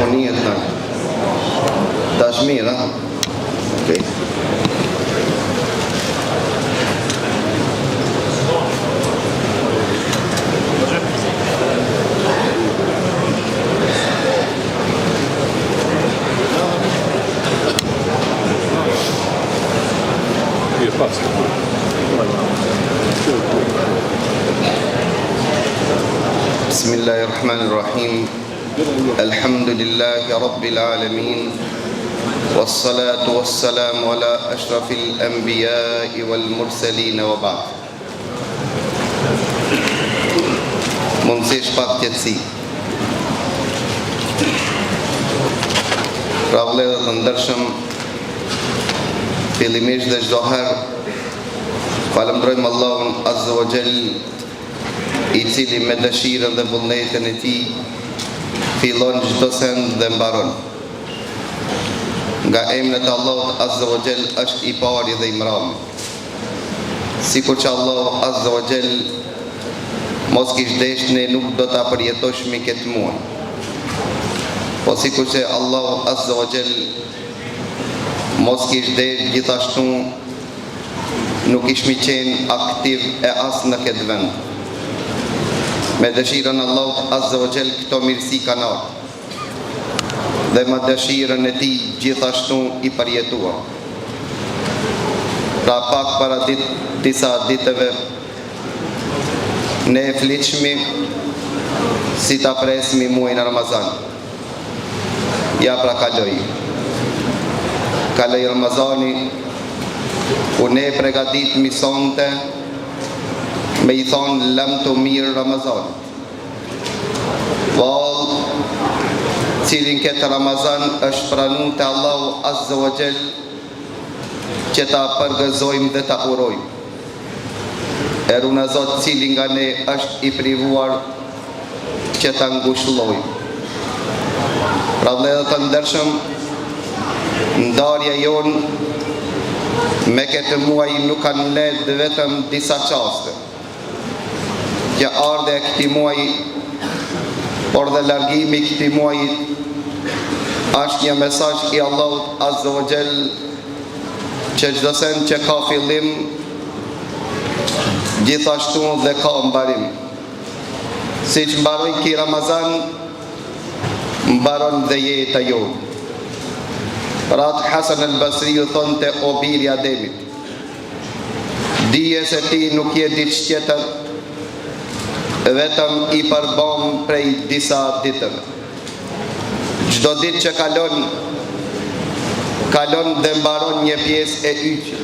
Foniet në Tashmir, ha? Okay. بسم الله الرحمن الرحيم الحمد لله رب العالمين والصلاة والسلام على أشرف الأنبياء والمرسلين وبعد Mundësish pak qetësi. Pra vëllezër të ndershëm, fillimisht dhe çdo herë falenderojmë Allahun Azza wa Jall, i cili me dëshirën dhe vullnetin e tij fillon çdo send dhe mbaron. Nga emrat e Allahut Azza wa Jall është i pari dhe i mrami. Sikur që Allahu Azza wa Jall mos kish desh ne nuk do ta përjetoshmi këtë muaj. Po sikur që Allahu Azza wa Jall mos kish desh gjithashtu nuk ishmi qenë aktiv e as në këtë vend. Me dëshirën Allahut Azza wa Jall këto mirësi kanë ardhur dhe me dëshirën e tij gjithashtu i përjetua. Pra pak para disa ditëve ne flitshmi si ta presmi muajin Ramazan. Ja pra kaloi Ramazani, ku ne pregaditmi sonte me i thonë lëm të mirë Ramazan. Val, cilin këtë Ramazan është pranu të Allahu Azza wa Jall që ta përgëzojmë dhe ta urojmë. Eruna Zot cilin nga ne është i privuar që ta ngushëllojmë. Pra vëllezër të ndershëm, ndarja jonë me këtë muaj nuk kanë lënë vetëm disa çaste që ardhe e këti muaj, por dhe largimi këti muaj është një mesazh i Allahut Azza wa Jall që çdo send që ka fillim gjithashtu dhe ka mbarim. Siç mbaroi ky Ramazan, mbaron dhe jeta jonë. Rat Hasan al-Basri thonte o biri Ademit, dije se ti nuk je diçka tjetër vetëm i përbëm prej disa ditëve. Çdo ditë që kalon dhe mbaron një pjesë e yqe.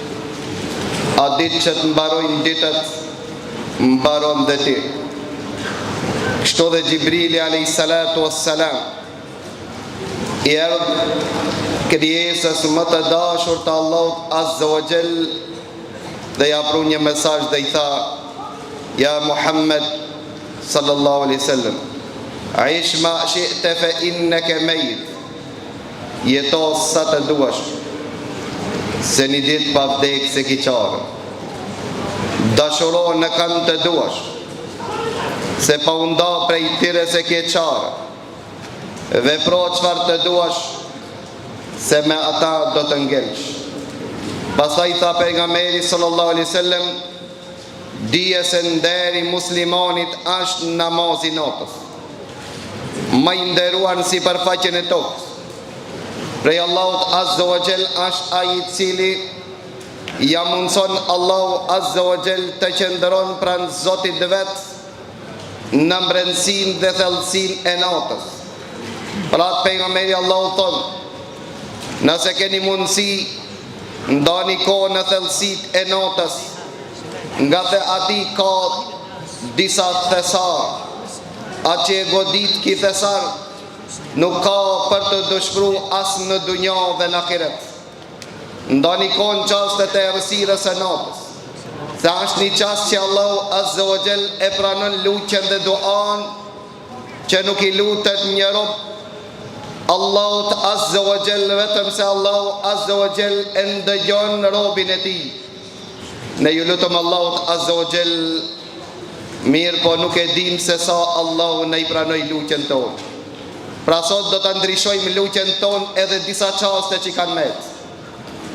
A ditë që të mbarojnë ditët, mbaron dhe ti. Kështu dhe Gjibrili alayhis salatu wassalam i erdhi krijesës më të dashur të Allahut Azza wa Jall dhe ja pru një mesazh dhe i tha: Ja Muhammed sallallahu alaihi wasallam, aish ma shi'ta fa innaka mayit. Jeto sa të duash, se një ditë pa vdek se ki qarë. Dashuro në kanë të duash, se pa unda prej tire se ki qarë. Vepro çfarë të duash, se me ata do të ngelsh. Pastaj tha pejgamberi sallallahu alaihi wasallam, dije se nderi muslimanit është namazi natës, më i nderuar si përfaqen e tokës. Prej Allahut Azza wa Jall është ai i cili ja mundson Allahu Azza wa Jall të qëndron pranë Zotit vet në mbrëmsinë dhe thellësinë e natës. Pra pejgamberi Allahu thon, nëse keni mundësi, ndani kohë në thellësitë e natës, nga dhe ati ka disa thesar, atë që e godit ki thesar nuk ka për të dëshpru as në dunja dhe në ahiret. Ndani kohën çastet e errësirës së natës, se është një çast që Allahu Azza wa Jall e pranon lutjen dhe duan që nuk i lutet një rob Allahut Azza wa Jall vetëm se Allahu Azza wa Jall e ndëgjon robin e tij. Ne ju lutëm Allahut Azza wa Jall, mirë po nuk e dim se sa Allahu ne i pranoi lutjen tonë. Pra sot do të ndryshojmë lutjen tonë edhe disa qaste që kanë met.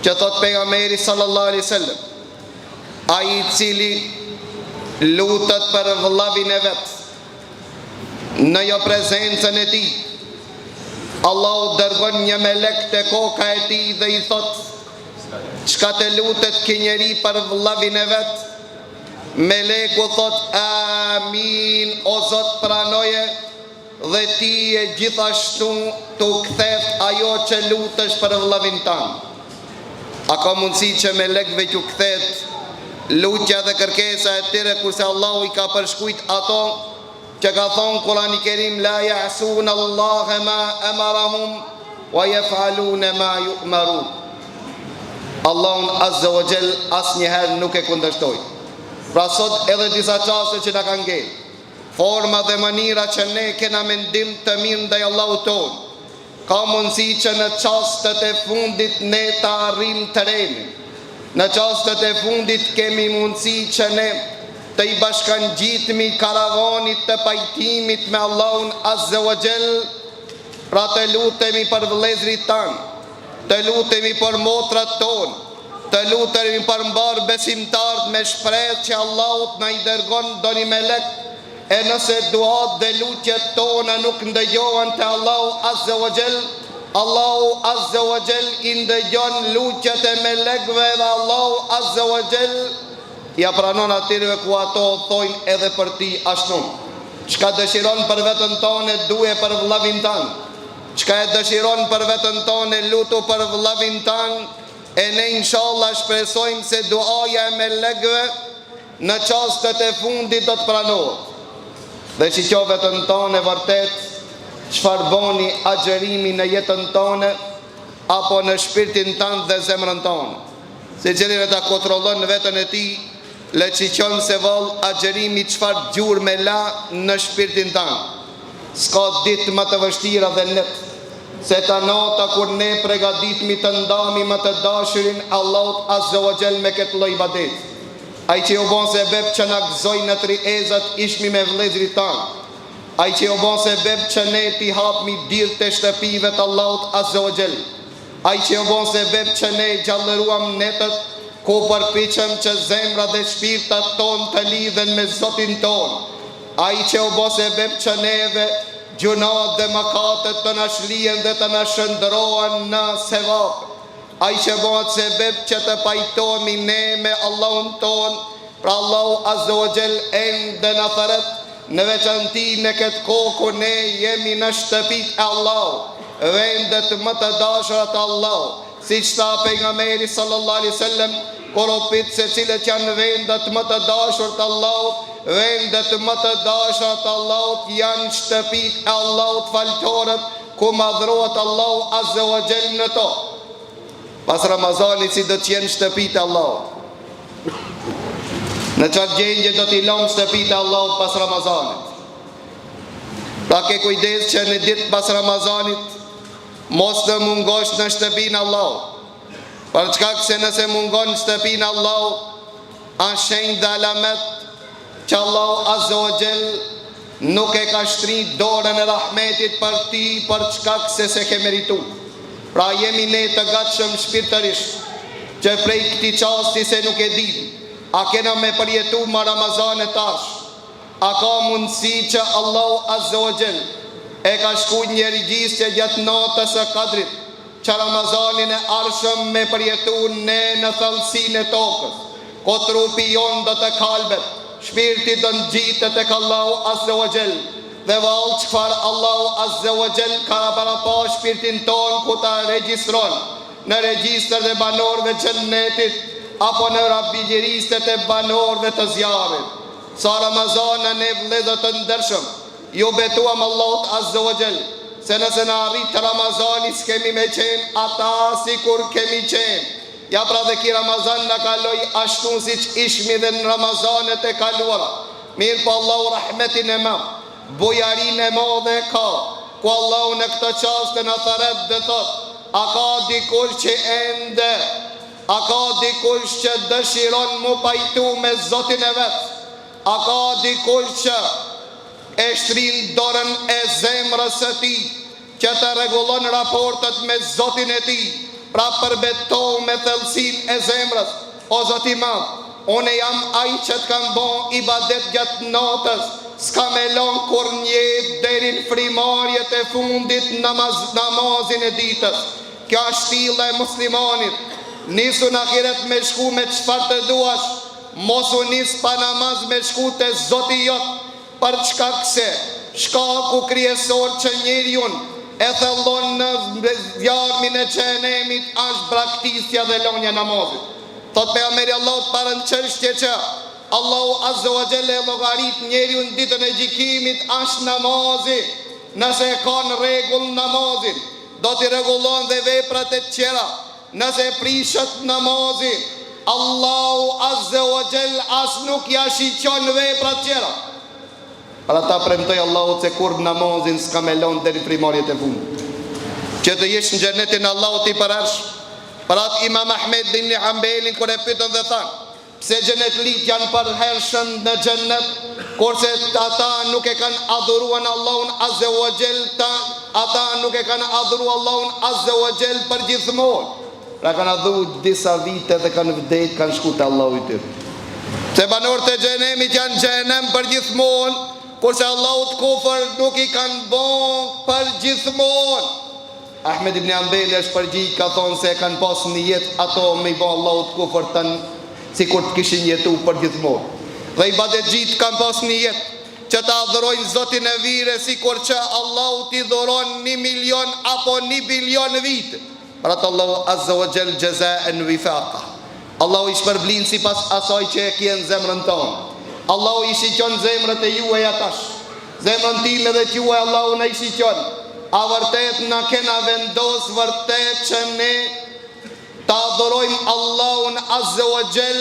Që thot pejgamberi sallallahu alaihi wasallam, ai I cili lutet për vëllavin e vet në jo prezencën e tij, Allahu dërgon një melek te koka e tij dhe I thot, çka të lutet ky njeri për vëllavin e vet? Meleku thot, amin, o Zot pranoje, dhe ti e gjithashtu të kthet ajo që lutesh për vëllavin tan. A ka mundësi që melekve t'u kthet lutja dhe kërkesa e tyre, kurse Allahu I ka përshkujt ato që ka thonë Kurani Kerim, la ya'suna Allahe ma amarahum wa yaf'aluna ma yu'marun. Allahun azza wa jall asnjëherë nuk e kundërshtoi. Pra sot edhe disa qaste që na kanë ngel, forma dhe mënyra që ne kena mendim të mirë ndaj Allahut ton, ka mundësi që në qastet e fundit ne të arrim të reni. Në qastet e fundit kemi mundësi që ne të I bashkangjitmi karavanit të pajtimit me Allahun azza wa jall. Pra të lutemi për vëllezrit tanë, të lutemi për motrat tonë, të lutemi për mbar besimtarët me shpresë që Allahut na I dërgon doni melek, e nëse duat dhe lutjet tona nuk ndëgjohen te Allahu azza wa jall, Allahu azza wa jall I ndëgjon lutjet e melekëve dhe Allahu azza wa jall ja pranon atyre ku ato thojnë edhe për ti ashtu. Çka dëshiron për veten tonë duhe për vëllavin tan. Çka e dëshiron për veten tonë lutu për vëllavin tan, e ne inshallah shpresojmë se duaja e melekëve në çastet e fundit do të pranohet. Dhe shiqo veten tonë vërtet çfarë boni agjerimi në jetën tonë apo në shpirtin tan dhe zemrën tonë. Se gjeri ta kontrollon veten e tij, le qiqon se val agjerimi qfar gjur me la në shpirtin tanë. Ska ditë më të vështira dhe net, se ta nota kur ne pregaditmi të ndami më të dashurin Allahut azza wa jall me këtë lloj ibadet. Ai që u bon se beb që na gëzoj në triezat ishmi me vëllezrit tanë. Ai që u bon se beb që ne ti hapmi dirë të shtëpive të Allahut azza wa jall. Ai që u bon se beb që ne gjallëruam netët ku përpiqem që zemra dhe shpirtat ton të lidhen me Zotin ton. Ai që u bë sebeb që neve gjunat dhe mëkatet të na shlihen dhe të na shndrohen në sevap. Ai që bëhet sebeb që të pajtohemi ne me Allahun ton, pra Allahu azza wa jall ende në theret, në veçanti në këtë kohë ku ne jemi në shtëpit e Allahut, vendet më të dashura të Allahut, siç tha pejgamberi sallallahu alaihi wasallam, koropit se cilët janë vendet më të dashur të Allahut, vendet më të dashur të Allahut janë shtëpit e Allahut faltorët, ku madhrohet Allahu azza wa jall në to. Pas Ramazanit si do të jenë shtëpit e Allahut. Në çfarë gjendje do t'i lëmë shtëpit e Allahut pas Ramazanit? Pra ke kujdes që në ditë pas Ramazanit mos të mungosh në shtëpinë e Allahut. Për çka se nëse mungon shtëpinë e Allahut, është shenjë dhe alamet që Allahu azza wa jall nuk e ka shtrit dorën e rahmetit për ti, për çka se ke meritu. Pra jemi ne të gatshëm shpirtërisht që prej këtij çasti se nuk e di, a kena me përjetu ma Ramazan e tash, a ka mundësi që Allahu azza wa jall e ka shkruajtur një regjistër gjatë natës së Kadrit, që Ramazanin e arshëm me përjetu ne në thellësinë e tokës, ko trupi jon do të kalbet, shpirti do ngjitet tek Allahu azza wa jall, dhe vallë çfarë Allahu azza wa jall ka parapa shpirtin ton ku ta regjistron në regjistër dhe banorëve të xhennetit apo në rabigjeristet e banorëve të zjarrit. Sa Ramazana ne vëllezër të ndershëm, ju betuam Allahut azza wa jall se nëse në arrit Ramazani s'kemi me qenë ata si kur kemi qenë. Ja pra dhe ki Ramazan në kaloj ashtu si që ishmi dhe në Ramazanet e kaluara. Mirë po Allahu rahmetin e madh, bujarin e madhe ka, ku Allahu në këtë çast në tharet dhe thot, a ka dikush që ende, a ka dikush që dëshiron mu pajtu me Zotin e vet, a ka dikush që e shtrin dorën e zemrës së tij që të rregullon raportet me Zotin e tij, pra përbetohu me thellësinë e zemrës. O Zoti i Madh, unë jam ai që të kam bën ibadet gjatë natës, s'ka me lon kur një deri në frimarjet e fundit namazin e ditës. Kjo është shtilla e muslimanit. Nisu në ahiret me shku me çfarë të duash, mos u nis pa namaz me shku te Zoti jot, për çka se shkaku kryesor që njeriu e thellon në zjarmin e xhenemit është braktisja dhe lënia e namazit. Thot pejgamberi Allahut para në çështje që Allahu Azza wa Jalla e llogarit njeriu në ditën e gjykimit është namazi. Nëse e ka në rregull namazin, do t'i rregullon dhe veprat e tjera. Nëse prishet namazi, Allahu Azza wa Jalla as nuk ja shiqon veprat tjera. Pra ta premtoj Allahu se kur namazin s'ka me lënë deri frimarjet e fundit. Që të jesh në xhenetin Allahut i përhersh. Për atë Imam Ahmed ibn Hanbelin kur e pyetën dhe thanë, pse xhenetlit janë përhershëm në xhenet, kurse ata nuk e kanë adhuruar Allahun Azza wa Jall, ata nuk e kanë adhuruar Allahun Azza wa Jall përgjithmonë. Pra kanë adhuruar disa vite dhe kanë vdekur, kanë shkuar te Allahu i tyre. Se banorët e xhenemit janë xhenem përgjithmonë, kurse Allahut kufër nuk i kanë bën përgjithmonë. Ahmed ibn Hanbeli është përgjigj, ka thonë se kanë pas një jetë ato me i bë Allahut kufër tën, sikur të kishin jetu përgjithmonë. Dhe ibadetxhit kanë pas një jetë që të adhurojnë Zotin e vire, sikur që Allahu t'i dhuron 1 milion apo 1 bilion vite. Për atë Allahu Azza wa Jall jazaa'an wifaqa. Allahu i shpërblin sipas asaj që e kien zemrën tonë. Allahu i shiqon zemrët e juaja tash. Zemrën time dhe juaj Allahu na i shiqon. A vërtet na kena vendos vërtet që ne ta adhurojmë Allahun Azza wa Jall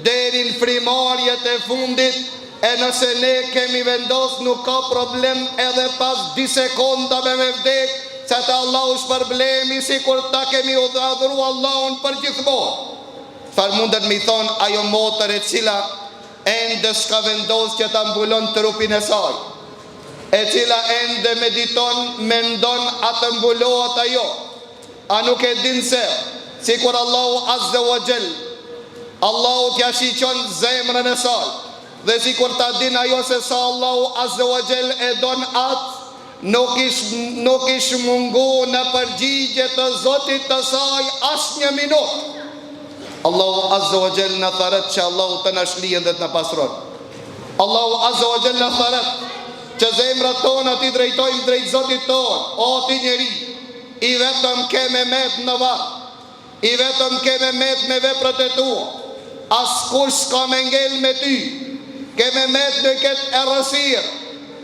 deri në frimarjet e fundit, e nëse ne kemi vendos nuk ka problem edhe pas 2 sekonda me vdek, se të Allahu shpërblemi sikur ta kemi adhuruar Allahun përgjithmonë. Çfarë mundet me i thonë ajo motër e cila ende s'ka vendos që ta mbulon trupin e saj, e cila ende mediton, mendon atë mbulohet ajo. A nuk e din se sikur Allahu Azza wa Jall, Allahu t'ja shiqon zemrën e saj, dhe sikur ta din ajo se sa Allahu Azza wa Jall e don atë, nuk ish mungu në përgjigje të Zotit të saj as 1 minutë. Allahu Azza wa Jall në tharet që Allahu të në shlijen dhe të në pasron. Allahu Azza wa Jall në tharet që zemrat tona ti drejtojmë drejt Zotit tonë. O ti njeri, i vetëm ke me met në varë, i vetëm ke me met me veprat e tua, as kush s'ka me ngel me ty, ke me met në këtë errësirë,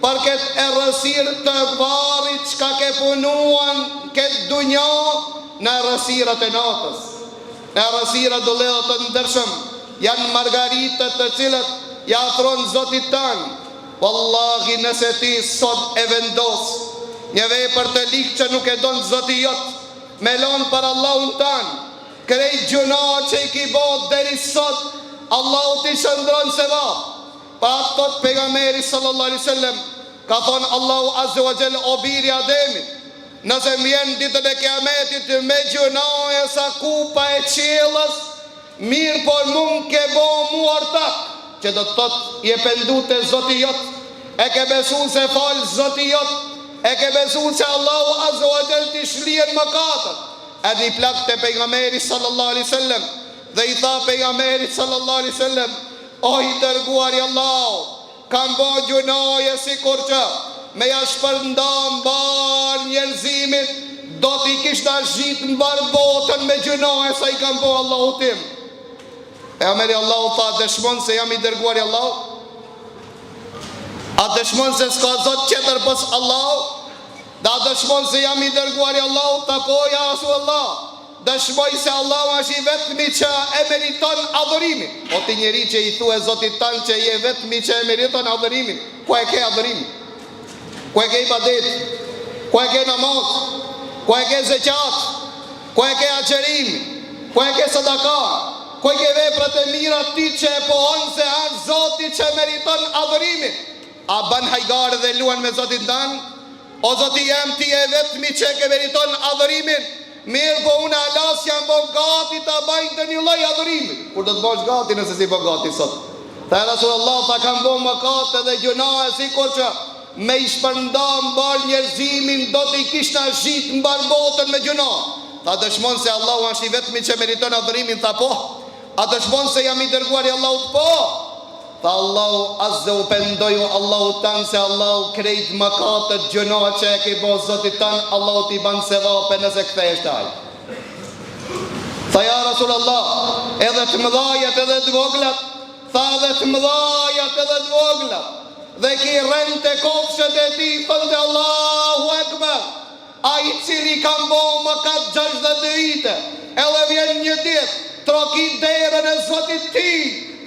për këtë errësirë të varit çka ke punuan këtë dunja në errësirat e natës. Në errësirat do ledhët të ndërshëm janë margaritët të cilët ja afron Zotit tanë. Wallahi nëse ti sot e vendos një vepër të ligë që nuk e donë Zoti jot, me lonë për Allahun tanë, krejt gjuna që i ki bot deri sot, Allahu ti shëndron se va. Pa atë thot pejgamberi sallallahu alaihi wasallam, ka thonë Allahu Azza wa Jall o biri Ademit, nëse vjen ditën e kiametit me gjunaje sa kupa e qiellës, mirë por mund ke bo muartak, që do të thot je pendu te Zoti jot, e ke besu se fal Zoti jot, e ke besu se Allahu Azza wa Jall t'i shlien mëkatet. E një plak të pejgamberi sallallahu alaihi wasallam, dhe i tha pejgamberi sallallahu alaihi wasallam, o i dërguari Allahu, kam bo gjunaje sikur që me ja shpërndan bar njerëzimit, do t'i kishta zhit në bar botën me gjunaje sa i kam bo Allahu tim. Pejgamberi Allahu tha, dëshmon se jam i dërguari Allahu? A dëshmon se s'ka zot tjetër pos Allahu? Da dëshmon se jam i dërguari Allahu? Ta po ja Rasulullah, dëshmoj se Allahu është i vetmi që e meriton adhurimin. O ti njeri që i thue Zotit tanë që je vetmi që e meriton adhurimin, ku e ke adhurimin? Ku e ke ibadet? Ku e ke namaz? Ku e ke zeqat? Ku e ke agjerim? Ku e ke sadaka? Ku e ke veprat e mira ti që e pohon se është Zoti që meriton adhurimin? A ban hajgare dhe luan me Zotin tanë? O Zoti jem, ti e vetmi që ke meriton adhurimin. Mirë po unë alas jam bo gati të bajt dhe një loj adhurimi. Kur do të bosh gati nëse si bo gati sot? Tha Rasulullah, ta kam bo më kate dhe gjunahe, si kur që me i shpërnda mbar njerëzimin do të i kishna zhit mbar botën me gjunahe. Tha dëshmon se Allahu është i vetmi që meriton adhurimin? Tha po. A dëshmon se jam i dërguar i Allahut? Po. Tha Allahu azze u pendoju Allahu tanë se Allahu krejt më katët gjunahe që e ke bo Zotit tanë, Allahu t'i ban se vape nëse kthehesht ai. Tha ja Rasulullah, edhe të mëdhajat edhe të voglat, tha edhe të mëdhajat edhe të voglat, dhe ki rend të kofshët e ti, thënë Allahu Ekber, a i cili kam bo më katë 62 vite, edhe vjen një dit, trokit derën e Zotit ti,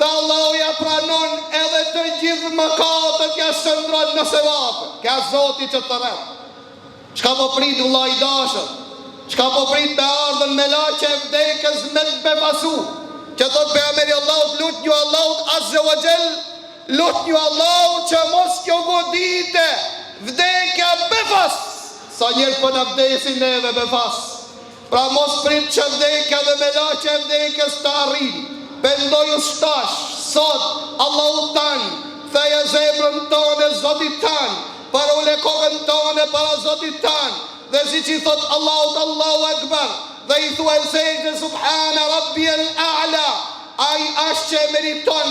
dhe Allahu ja pranon edhe të gjithë mëkatët ja shëndron në sevapë. Kja Zoti që të rrët. Çka po prit vëlla i dashur? Çka po prit me ardhen me laqe e vdekës me të befasu? Që thot pejgamberi Allahut, lutnju Allahut azze wa jall, lutnju Allahut që mos kjo godite vdekja befas. Sa njerë për në vdesin neve befas. Pra mos prit që vdekja dhe me laqe e vdekës të arrin. Pendoju shtash, sot, Allahu tanë, theje zemrën tonë e Zotit tanë, para ule kokën tonë e para Zotit tanë, dhe si që i thot Allahu Ekber, dhe i thua e sejtë, Subhana Rabbi el-A'la, aj ashtë që meriton,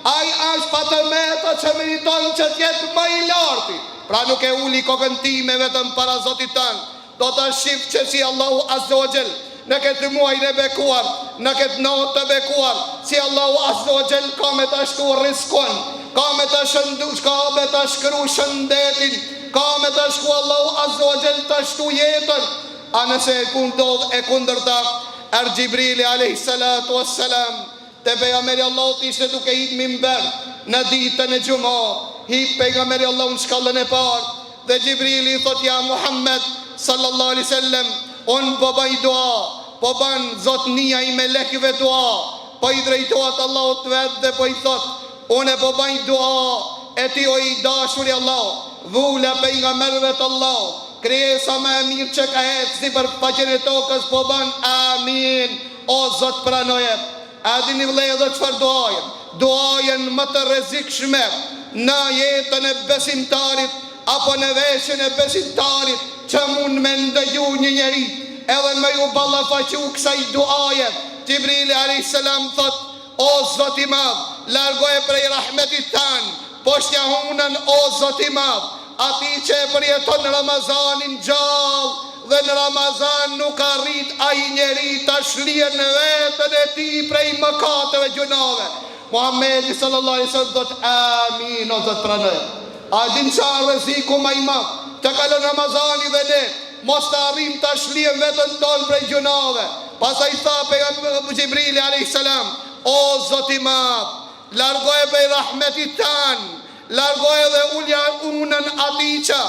aj ashtë patërmeta që meriton që tjetë më i larti, pra nuk e uli kokën time vetëm para Zotit tanë, do të shifë që si Allahu Azza wa Jall, në këtë muaj në bekuar, në këtë natë të bekuar, si Allahu Azza wa Jall ka me të shku riskon, ka me të shëndu, ka me të shkru shëndetin, ka me të shku Allahu Azza wa Jall të shtu jetën. A nëse e kundërta, Gjibrili alayhi salatu wassalam, te pejgamberi Allahut ishte duke hip minber në ditën e Xuma, hip pejgamberi Allahut në shkallën e parë, dhe Gjibrili thot ja Muhammed sallallahu alaihi wasallam, unë po bëj dua, po ban zotnia i melekëve dua, po i drejtohet Allahut vetë dhe po i thot, unë po bëj dua, e ti o i dashur i Allah, vula pejgamberëve të Allah, krijesa më e mirë që ka ecë si për faqen e tokës, po ban amin, o Zot pranoje. A dini vëllai edhe çfarë duajen? Duajen më të rrezikshme në jetën e besimtarit apo në veshjen e besimtarit, që mund me ndëgju një njeri edhe me ju ballafaqu kësaj duaje. Gjibrili alayhis salam thot, o Zot i madh, largoje prej rahmetit tan, poshtja hunën o Zot i madh, ati që e përjeton Ramazanin gjallë dhe në Ramazan nuk arrit ai njeri ta shlien në vetën e ti prej mëkateve gjunave. Muhamedi sallallahu alaihi wasallam thot amin, o Zot pranoj. A din çfarë rreziku më i madh të kalon Ramazani dhe ne mos të arrim të shliem vetën tonë prej gjunave. Pastaj tha pejgamberi Gjibrili alayhis salam, o Zot i madh, largoje prej rahmetit tan, largoje dhe ulja unën ati që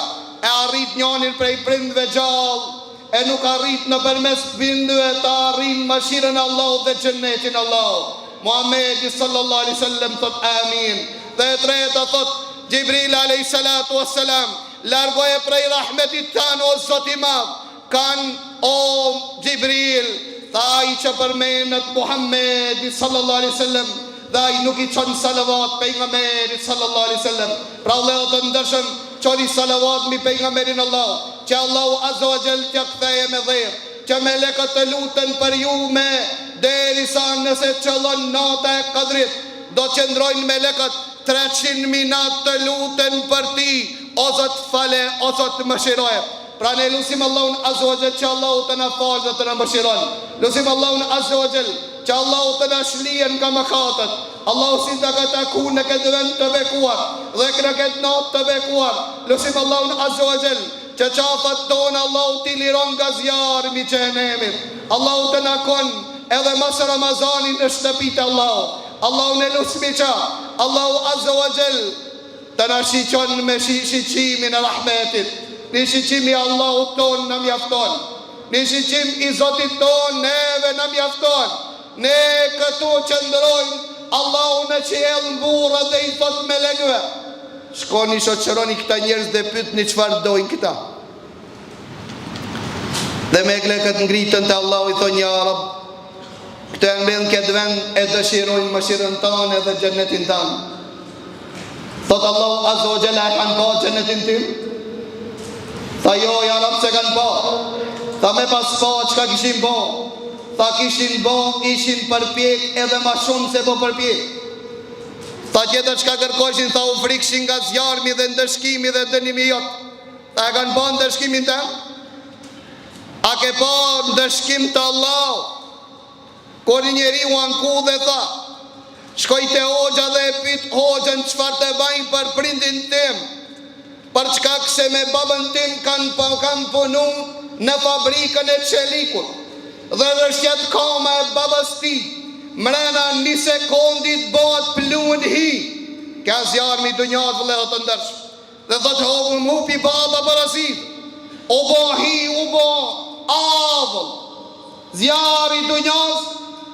e arrit njonin prej prindve gjallë, e nuk arrit në përmes bindëve të arrin mëshirën Allah dhe xhennetin Allah. Muhamedi sallallahu alaihi wasallam thot amin. Dhe e treta thot Gjibril alayhi salatu wassalam, largoje prej rahmetit tan o Zot i madh, kan o Gjibril, tha i që përmenet Muhamedi sallallahu alaihi wasallam, dhe ai nuk i çon salavat pejgamberit sallallahu alaihi wasallam. Pra Allahu të ndërshëm çoni salavat mbi pejgamberin Allah, që Allahu azza wa jall t'ia ktheje me dhër, që melekët të luten për ju me derisa nëse çellon nata e Kadrit, do të qëndrojnë melekët 300.000 natë të luten për ti, o Zot fale, o Zot mëshiroje. Pra ne lusim Allahun azza wa jall që Allahu të na falë dhe të na mëshiron. Lusim Allahun azza wa jall që Allahu të na shlien nga mëkatet. Allahu si të ka taku në këtë vend të bekuar dhe në këtë natë të bekuar. Lusim Allahun azza wa jall që qafat tonë Allahu t'i liron nga zjarmi i xhenemit. Allahu të na kon edhe mas Ramazanin në shtëpitë Allahu. Allahu në lusmi që Allahu azza wa jall të na shiqon me shiqimin e rahmetit. Në shiqimi Allahu tonë në mjafton, në shiqim i Zotit tonë neve në mjafton. Ne këtu qëndrojmë, Allahu në qiell mburë dhe i thot melekëve, shkoni shoqëroni këta njerëz dhe pyetni çfarë dojnë këta. Dhe me këtë ngritën të Allahu i thonë, ja Rab, këtë e mbledh këtë vend e dëshirojnë mëshirën tanë edhe xhennetin tanë. Thotë Allahu azza wa jalla, e kanë pa xhennetin tim? Tha jo, ja Rab, se kanë pa. Tha me pas pa, çka kishin pa? Tha kishin pa, ishin përpjek edhe ma shumë se po përpjek. Tha tjetër çka kërkoshin, tha u frikshin nga zjarmi dhe ndëshkimi dhe dënimi jot. Tha e kanë pa ndëshkimin tem? A ke pa ndëshkim të Allah? Kur një njeri u anku dhe tha, shkoj te hoxha dhe e pyet hoxhën çfarë të bajnë për prindin tim, për çka se me babën tim kanë punu në fabrikën e çelikut, dhe rëshqet kama e babës ti, mrena një sekondit bëhet pluhën hi. Ka zjarmi dunjat vëllezër të ndërshëm. Dhe thotë hoxha mupi baba parasit, u bo hi, u bo avëll. Zjarri dunjas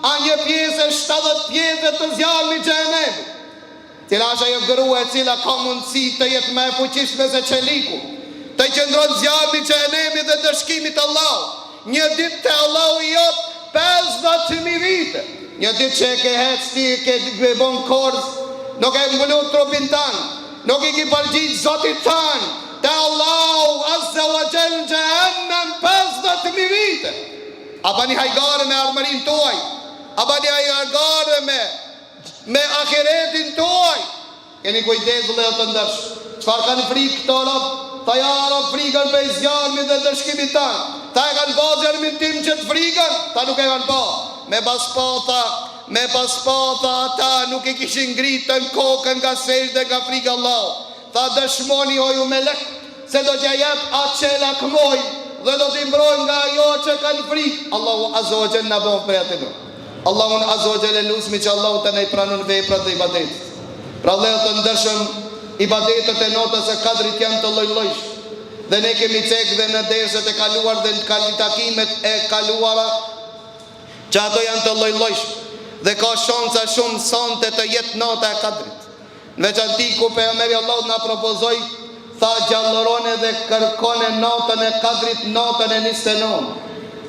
a një pjesë e 70 pjesë të zjarmi xhenemit, cila është ajo grua e cila ka mundësi të jetë më e fuqishme se çeliku, të qëndron zjarmi xhenemit dhe dëshkimit të Allahut. Një ditë te Allahu i jot 50.000 vite. Një ditë që e ke hec ti, ke bon korz, nuk e mbulur trupin tanë, nuk i ki përgjigj Zotit tanë, te Allahu azza wa jalla xhenem 50.000 vite. A bani hajgare me armërin tuaj, a bani hajgare me akiretin tuaj. Keni kujdes vëllezër të ndërshëm. Çfarë kanë frikë këto rob? Ta ja rob frikën për zjarmin dhe dëshkimit tanë. Ta e kanë pa zjarmin tim që të frikën, ta nuk e kanë pa. Me pas pa tha ata nuk e kishin ngritën kokën nga sejdë dhe nga frikë Allah. Tha dëshmoni o ju melek, se do t'ja jep atë që lakmoj dhe do t'i mbrojnë nga ajo që kanë frikë. Allahu azza wa jalla na bëf për atë. Allahu azza wa jalla lusmi që Allahu të ne pranon veprat dhe ibadetet. Pra vëllezër të ndërshëm, ibadetet e notës e kadrit janë të lloj-llojshme. Dhe ne kemi cek dhe në derset e kaluar dhe në takimet e kaluara që ato janë të lloj-llojshme. Dhe ka shansa shumë sonte të jetë nota e kadrit. Në veçanti ku pejgamberi Allahut na propozoi, tha gjallërone dhe kërkone notën e kadrit, notën e 29.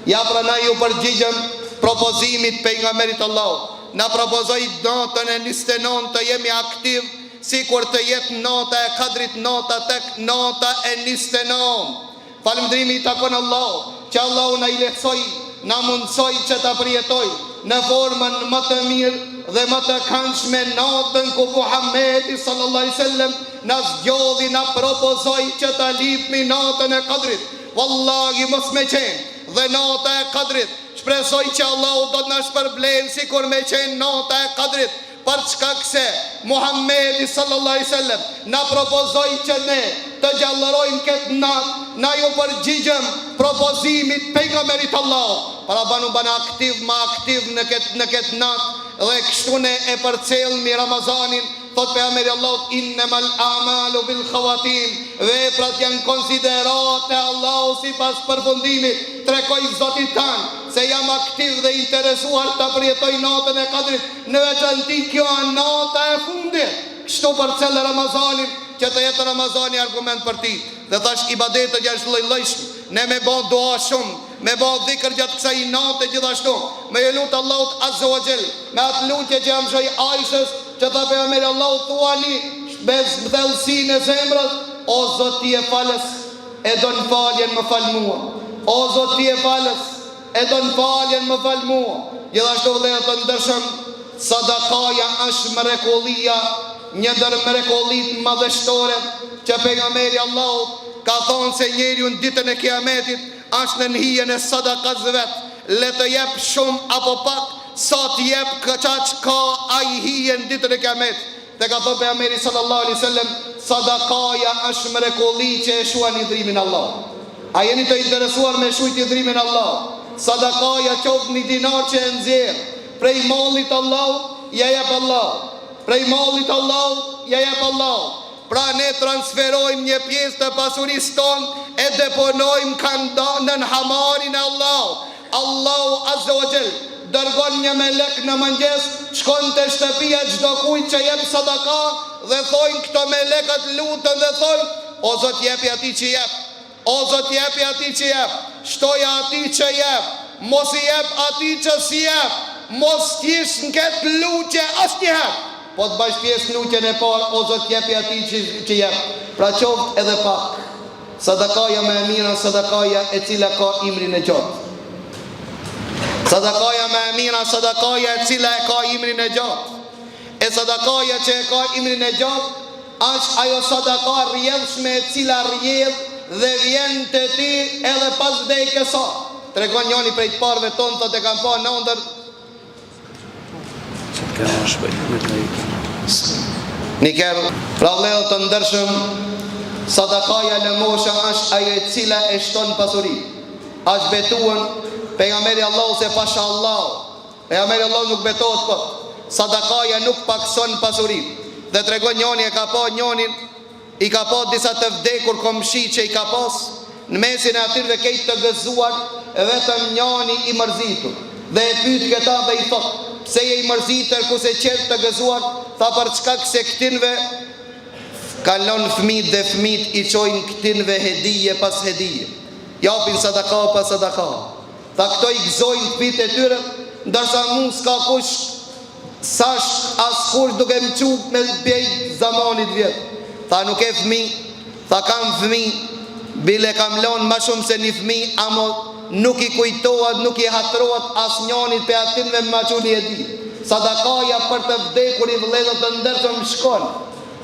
Ja pra na ju përgjigjëm propozimit pejgamberit Allahut. Na propozoi notën e 29 të jemi aktiv, si kur të jetë nota e kadrit, nota tek nota e 29. Falëndrimi i takon Allahut, që Allahu na i lehtësoi, na mundsoi që ta përjetoj në formën më të mirë dhe më të këndshme natën ku Muhamedi sallallahu alaihi wasallam na zgjodhi, na propozoi që ta lipmi natën e kadrit. Wallahi mos me qenë dhe nota e kadrit, shpresoj që Allahu do të na shpërblen sikur me qenë nota e kadrit, për çka se Muhamedi sallallahu alaihi wasallam na propozoi që ne të gjallërojmë këtë natë, na ju përgjigjëm propozimit pejgamberit Allahut. Para banu bana aktiv, ma aktiv në këtë natë, dhe kështu ne e përcjellmi Ramazanin. Thot pejgamberi Allahut, innamal a'malu bil khawatim, veprat janë konsiderate Allahu sipas përfundimit. Tregoj Zotit tanë se jam aktiv dhe interesuar ta përjetoj natën e kadrit, në veçanti kjo është nata e fundit. Kështu përcjell Ramazanin, që të jetë Ramazani argument për ti. Dhe thash ibadetet janë lloj-llojshme. Ne me bë dua shumë, me bë dhikr gjatë kësaj nate gjithashtu. Me lut Allahut azza wa jall, me atë lutje që jam shoj Aishës, që tha pejgamberi Allahut thuani me thellësinë e zemrës, o Zot ti e falës, e don faljen më fal mua. O Zot ti e falës, e don faljen më fal mua. Gjithashtu vëllezër të ndershëm, sadakaja është mrekullia, një ndër mrekullitë madhështore që pejgamberi Allahut ka thonë se njeriu në ditën e Kiametit është në hijen e sadakas vet. Le të jep shumë apo pak, sa të jep çaq ka ai hijen në ditën e Kiametit. Dhe ka thonë pejgamberi sallallahu alaihi wasallam, sadakaja është mrekulli që e shuan hidhrimin Allah. A jeni të interesuar me shujt hidhrimin Allah? Sadakaja qoftë një dinar që e nxjerr prej mallit Allahut, ja jep Allah. Prej mallit Allahut, ja jep Allah. Pra ne transferojmë një pjesë të pasurisë tonë e deponojmë në hamarin e Allahut. Allahu azza wa jall dërgon një melek në mëngjes, shkon te shtëpia çdo kujt që jep sadaka dhe thojnë këto melekët lutën dhe thojnë, o Zot jepi atij që jep, O Zot, jepi atij që jep, shtoja atij që jep, mos I jep atij që si jep, mos t'jesh në këtë lutje asnjëherë. Po të bash pjesë në lutjen e parë, o Zot, jepi atij që jep. Pra qoftë edhe pak. Sadakaja më e mira, sadakaja e cila ka imrin e gjatë. Sadakaja më e mira, sadakaja e cila e ka imrin e gjatë. E sadakaja që e ka imrin e gjatë është ajo sadaka rrjedhshme e cila rrjedh dhe vjen te ti edhe pas vdekjes së. Tregon njëri prej të parëve tonë, thotë e kam pa në ndër Niker, pra vëllezër të ndershëm, sadakaja lëmosha është ajo e cila e shton pasuri. Është betuar pejgamberi Allahu se pasha Allah. Pejgamberi Allahu nuk betohet kot. Sadakaja nuk pakson pasurinë. Dhe tregon njëri e ka pa njërin, I ka pa disa të vdekur komshi që I ka pas në mesin e atyre kejt të gëzuar, vetëm njëri I mërzitur. Dhe e pyet këta dhe I thot, pse je I mërzitur kurse qetë të gëzuar? Tha për çka se këtinve kalon fëmijët dhe fëmijët I çojnë këtinve hedije pas hedije. Japin sadaka pas sadaka. Tha këto I gëzojnë fëmijët e tyre, ndërsa mund s'ka kush sash as kush duke më qup me bjej zamanit vjet. Tha nuk e fëmi, tha kam fëmi, bile kam lonë ma shumë se një fëmi, amo nuk I kujtohet, nuk I hatrohet as njonit pe atinve më maquni e di. Sadakaja për të vdekur I vëllezër të ndershëm shkon.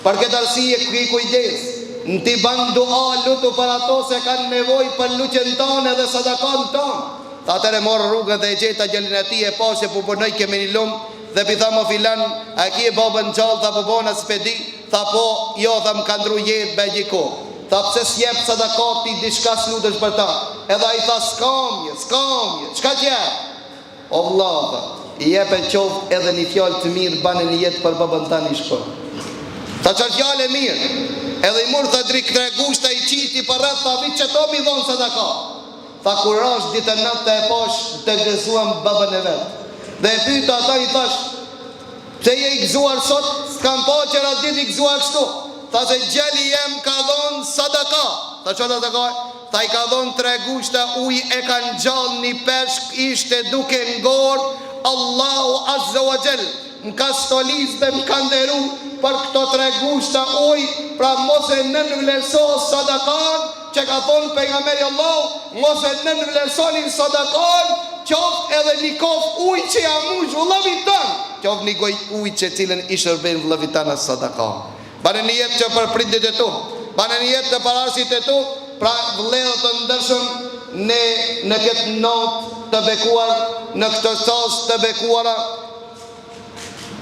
Për këtë arsye I kujdes, në ti ban dua lutu për ato se kanë nevojë për lutjen tonë dhe sadakan tonë. Tha atëre morë rrugën dhe e gjeta gjelin e ti e pa se po punoj kemi një lumë. Dhe pi tha më filan, a ki e babën gjallë, tha po bona s'pedi, tha po, jo, tha më ka ndru jetë be gjiko. Tha pse s'jep sadakati, diçka s'lutesh për ta. Edhe I tha s'kamje, çka t'je? O vëlla, tha, I jep e qoftë edhe një fjallë të mirë, bane një jetë për babën ta një shkon. Tha qërë fjallë e mirë, edhe I murë tha drik tre gushta I qiti për rrët, tha vitë që to mi dhonë sadaka. Tha kur është ditë natë e pash të gëzuam babën e vetë. Dhe e pyta ata I thash, pse je I gëzuar sot, s'kam pa qëra dit I gëzuar kështu. Tha se gjeli jem ka dhonë sadaka. Tha që sadaka? Tha I ka dhonë 3 gushta uj e kanë gjallë një peshk ishte duke ngorë. Allahu Azza wa Jall më ka stolis dhe më ka nderu për këto 3 gushta uj. Pra mos e nënvlerëso sadakan që ka thonë pejgamberi Allahu, mos e nënvlerësonin sadakan, qoftë edhe një kof ujë që ja mush vëllavit tanë, qoftë një goj ujë që cilën I shërben vëllavit tanë sadaka. Bane një jetë që për prindit e tu, bane një jetë të pararësit e tu, pra vëllezër të ndershëm në këtë natë të bekuar, në këtë sas të bekuara,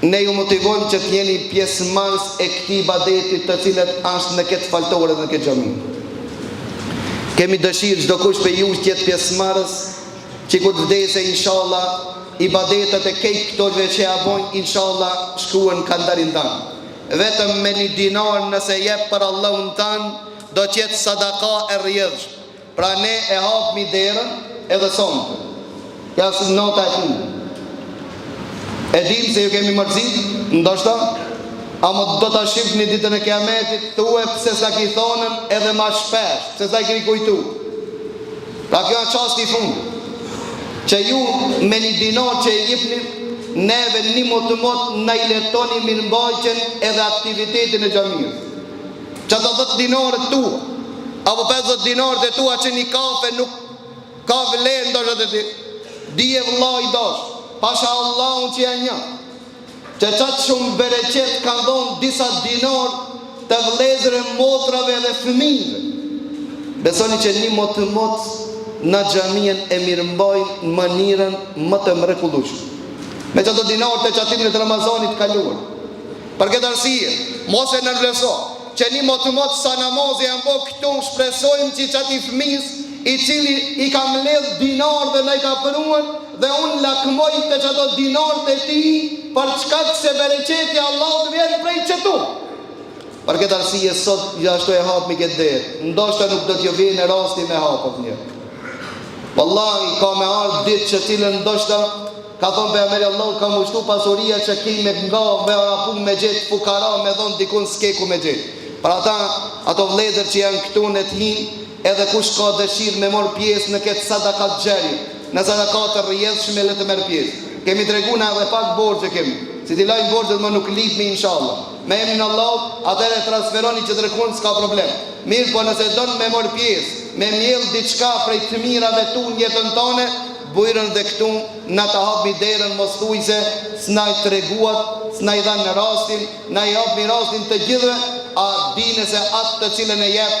ne ju motivojmë që t'jeni pjesëmarrës e këtij ibadetit të cilët është në këtë faltore dhe në këtë xhami. Kemi dëshirë çdo kush për ju të jetë pjesëmarrës, që kur të vdese inshallah ibadetet e kejt këtove që ja bojnë inshallah shkruan kandarin tanë. Vetëm me 1 dinar nëse jep për Allahun tanë do t'jetë sadaka e rrjedhshme. Pra ne e hapmi derën edhe sonte. Ja së nota e tu. E dim se ju kemi mërzit, ndoshta, ama do t'a shifni ditën e kiametit, thue pse s'na ki thonën edhe ma shpesh, pse s'na keni kujtu. Pra kjo është çasti I fundit. Që ju me 1 dinar që e jepni, neve një motë na I letoni mirëmbajtjen edhe aktivitetin e xhamisë. Që do 10 dinarët tua, apo 50 dinarët e tua që një kafe nuk ka vlerë ndoshta të ti. Dije vëlla I dash, pasha Allahun që janë një, që qatë shumë bereqet ka dhonë disa dinar të vëllezër e motrave dhe fëmijëve. Besoni që një motë në xhamien e mirëmbajnë në mënyrën më të mrekullueshme. Me çdo dinar të çatimin e Ramazanit kaluar. Për këtë arsye, mos e nënvlerëso që një motë sa namazi janë bë këtu, shpresojmë që çati fëmijës I cili I ka mbledh dinar dhe na I ka përuar dhe unë lakmoj të çato dinar të ti për çka se bereqeti Allahut vjen prej çtu. Për këtë arsye sot ashtu e hapmi këtë derë. Ndoshta nuk do t'ju vjen rasti me hapot një. Wallahi ka me ardhë ditë që cilën ndoshta ka thonë pejgamberi Allahu ka mushtu pasuria që kemi nga me rapun me gjetë fukara me dhonë dikun s'keku me gjetë. Për ata, ato vëllezër që janë këtu në t'hin, edhe kush ka dëshirë me marr pjesë në këtë sadakat xheri, në sadakat të rrjedhshme le të merr pjesë. Kemi treguar na edhe pak borxhe kemi. Si ti lajm borxhet më nuk lidhmi inshallah. Me emrin Allah, atëre transferoni që drekon s'ka problem. Mirë, po nëse don me marr pjesë, me mjell diçka prej të mirave tu në jetën tonë, bujrën dhe këtu na të hapi derën mos thuj se s'na i treguat, s'na i dhan në rastin, na i hapi rastin të gjithëve, a dini se atë të cilën e jep,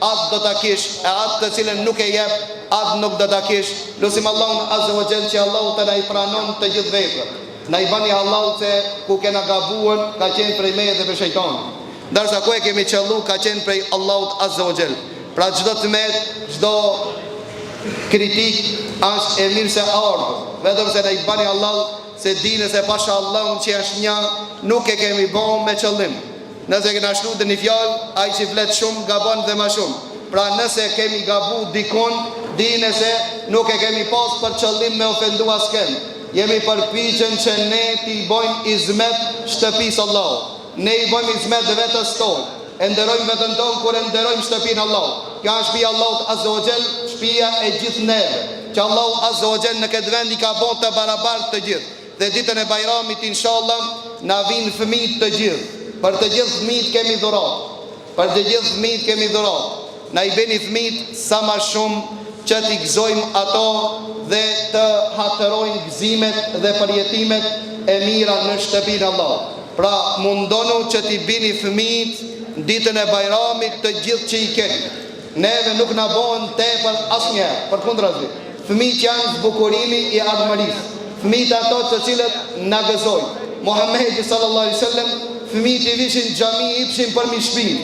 atë do ta kish, e atë të cilën nuk e jep, atë nuk do ta kish. Lutim Allahun azza wa jall që Allahu të na i pranon të gjithë veprat. Na i bani Allahu se ku kena gabuar ka qenë prej meje dhe prej shejtanit. Ndërsa ku e kemi qellu ka qenë prej Allahut azza wa jall. Pra çdo tmet, çdo kritik është e mirë se ardhur. Vetëm se na i bani Allahu se dini se pasha Allahun që është një, nuk e kemi bën me qëllim. Nëse kena shlu dhe një fjalë, ai që flet shumë gabon dhe më shumë. Pra nëse kemi gabu dikon, dini se nuk e kemi pas për qëllim me ofendu askën. Jemi përpiqen që ne t'i bojmë izmet shtëpisë Allahut. Ne i bojmë izmet dhe vetës tonë. E nderojmë vetën tonë kur e nderojmë shtëpinë Allahut. Kjo është shtëpia Allahut azza wa jall, shtëpia e gjithë neve. Që Allahu azza wa jall në këtë vend i ka bërë të barabartë të gjithë. Dhe ditën e Bajramit inshallah na vinë fëmijët të gjithë. Për të gjithë fëmijët kemi dhuratë. Për të gjithë fëmijët kemi dhuratë. Na i bëni fëmijët sa më shumë që t'i gëzojmë ato dhe të hatërojnë gëzimet dhe përjetimet e mira në shtëpinë Allahut. Pra mundonu që t'i bini fëmijët ditën e Bajramit të gjithë që i keni. Neve nuk na bëhen tepër asnjëherë, përkundrazi. Fëmijët janë zbukurimi i ardhmërisë. Fëmijët ato të cilët na gëzojnë. Muhamedi sallallahu alaihi wasallam, fëmijët i vishin xhami i pshin për mi shpinë.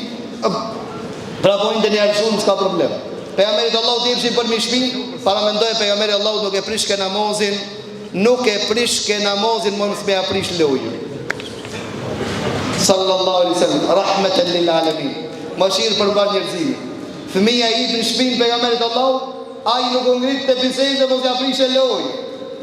Pra bojnë dhe një arzunë, s'ka problem. Pejgamberi Allahu i pshin për mi shpinë, para mendoje pejgamberi Allahu nuk e prishke namazin, nuk e prishke namazin, mos me aprish lojën. Sallallahu alaihi wasallam, rahmeten lil alamin. Mëshirë për mbar njerëzimin. Fëmia i në shpinë pejgamberit Allahut, ai nuk u ngrit te bisedë mos ja prishë lojë.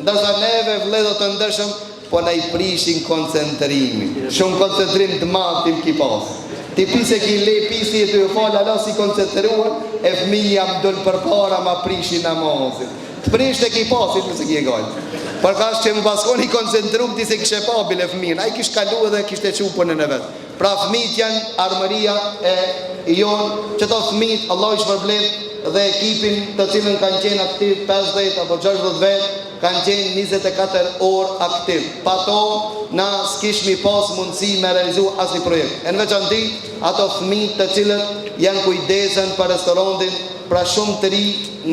Ndërsa neve vëllezër të ndershëm, po na i prishin koncentrimin. Shumë koncentrim të madh tim ki pas. Ti pise ki le pisi e të fal Allah si koncentruar, e fëmia më dol përpara ma prishin namazin. Të prishte ki pasit nëse ki e gajtë. Për ka që më paskoni koncentrum ti se kishe pa bile fëmin. A i kish kalu edhe kishte qupën në vetë. Pra fëmit janë armëria e jonë, që to fëmit Allah i shpërblet dhe ekipin të cilën kanë qenë aktiv 50 apo 60 vetë, kanë qenë 24 orë aktiv. Pa to, na s'kishmi pas mundësi me realizu asni projekt. E në veçanti, ato fëmit të cilët janë kujdesen për restorantin, pra shumë të ri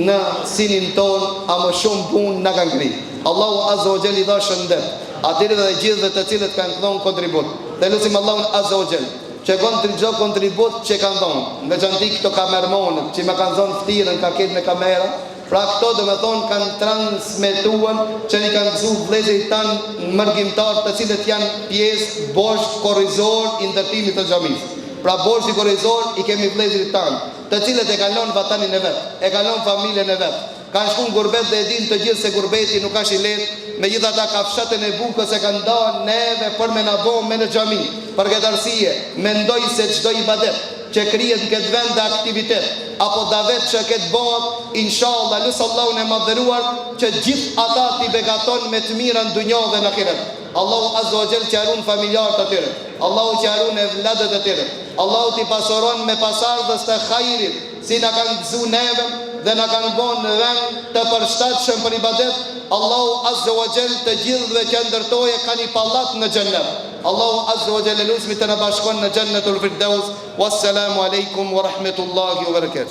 në sinin tonë, a më shumë punë në kanë kri. Allahu azza wa jall i dha shëndet atyre dhe gjithëve të cilët kanë dhënë kontribut. Dhe lutim Allahun azza wa jall që çdo kontribut që kanë dhënë, në veçanti këto kamermonët që më kanë dhënë ftyrën ka ketë me kamera, pra këto do me thonë kanë transmetuar që një kanë gëzu vëllezërit tanë mërgjimtar të cilët janë pjesë bosh korrizor i ndërtimit të xhamisë. Pra bosh i korrizor i kemi vëllezërit tanë, të cilët e kalon vatanin e vet, e kalon familjen e vet. Kanë shku në gurbet dhe e din të gjithë se gurbeti nuk është i lehtë, megjithatë ka fshatën e bukës e kanë ndarë neve për me na bëmë me në xhami. Për këtë arsye, mendoj se çdo ibadet që krijet në këtë vend dhe aktivitet apo davet që këtë bëhet, inshallah lusë Allahun e madhëruar që gjithë ata t'i begaton me të mira në dunjë dhe në ahiret. Allahu azza wa jall qarun familjarët e tyre. Allahu qarun evladët e tyre. Allahu t'i pasoron me pasardhës të hajrit, si na kanë gëzu neve dhe na kanë bënë në vend të përshtatshëm për ibadet. Allahu azza wa jall të gjithëve që ndërtoje kanë i pallat në xhennet. Allahu azza wa jall lusmi të na bashkon në xhennetul firdaus. Wassalamu alaikum wa rahmetullahi wa barakatuh.